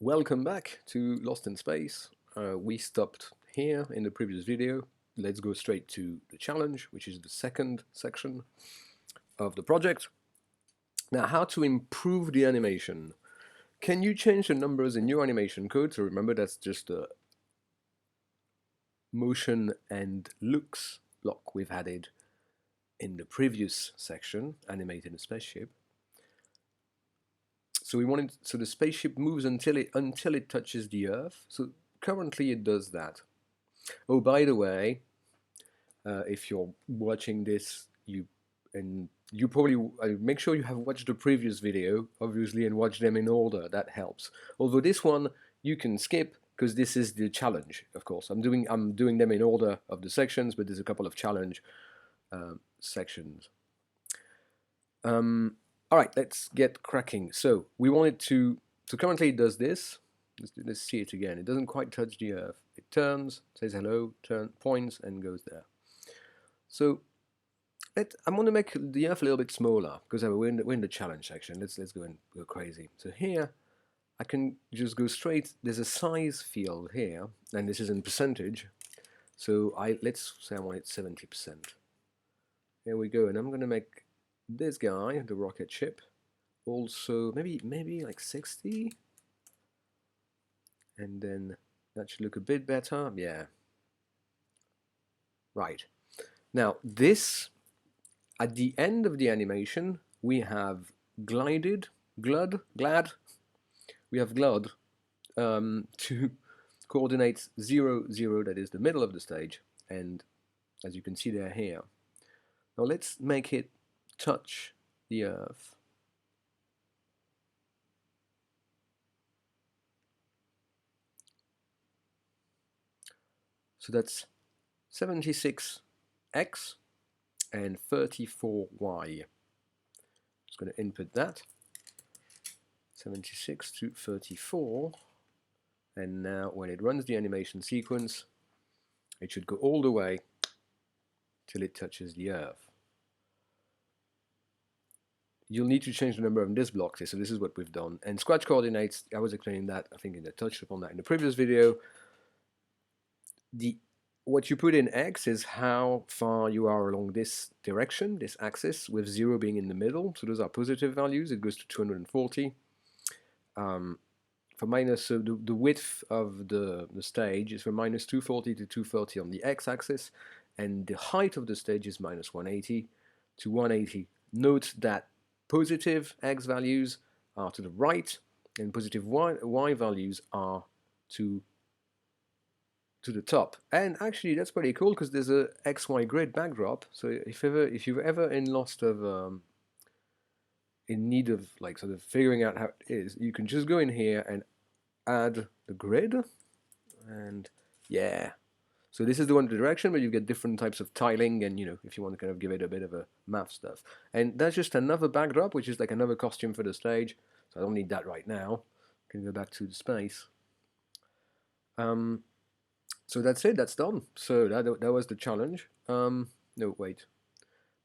Welcome back to Lost in Space. We stopped here in the previous video. Let's go straight to the challenge, which is the second section of the project. Now, how to improve the animation. Can you change the numbers in your animation code? So remember, that's just a motion and looks block we've added in the previous section, animating a spaceship. So the spaceship moves until it touches the Earth. So currently it does that. Oh, by the way, if you're watching this, you probably make sure you have watched the previous video, obviously, and watch them in order. That helps. Although this one you can skip because this is the challenge. Of course, I'm doing them in order of the sections, but there's a couple of challenge sections. All right, let's get cracking. So we wanted to. So currently it does this. Let's see it again. It doesn't quite touch the Earth. It turns, says hello, points, and goes there. So I'm going to make the Earth a little bit smaller because we're in the challenge section. Let's go and go crazy. So here, I can just go straight. There's a size field here, and this is in percentage. So let's say I want it 70%. Here we go, and I'm going to make this guy, the rocket ship, also maybe like 60, and then that should look a bit better. Yeah. Right. Now this. At the end of the animation, we have glad, we have glad to coordinates 0, 0, that is the middle of the stage, and as you can see there here. Now let's make it touch the Earth. So that's 76x and 34y. Just going to input that. 76 to 34, and now when it runs the animation sequence, it should go all the way till it touches the Earth. You'll need to change the number of this block, so this is what we've done. And scratch coordinates, I was explaining that, I think I touched upon that in the previous video. What you put in X is how far you are along this direction, this axis, with 0 being in the middle. So those are positive values. It goes to 240. For minus, so the width of the stage is from minus 240 to 230 on the x-axis, and the height of the stage is minus 180 to 180. Note that positive x values are to the right, and positive y values are to the top. And actually that's pretty cool because there's a XY grid backdrop. So if you've ever in Lost of in need of like sort of figuring out how it is, you can just go in here and add the grid, and yeah. So this is the one direction, but you get different types of tiling, and if you want to kind of give it a bit of a map stuff. And that's just another backdrop, which is like another costume for the stage. So I don't need that right now. Can go back to the space. So that's it, that's done. So that was the challenge. No, wait.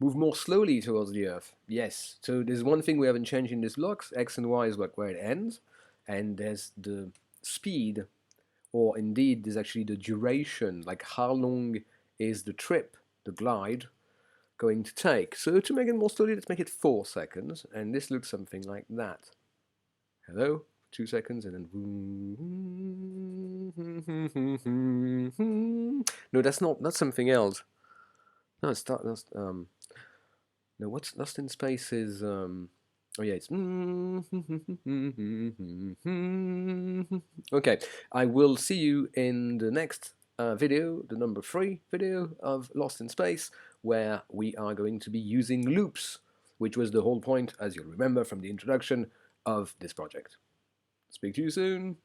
Move more slowly towards the Earth. Yes. So there's one thing we haven't changed in this blocks. X and Y is where it ends. And there's the speed, or indeed there's actually the duration, like how long is the trip, the glide, going to take. So to make it more slowly, let's make it 4 seconds. And this looks something like that. Hello? 2 seconds, and then no, that's something else. No, no, what's Lost in Space is oh yeah, it's okay. I will see you in the next video, the number 3 video of Lost in Space, where we are going to be using loops, which was the whole point, as you'll remember from the introduction, of this project. Speak to you soon.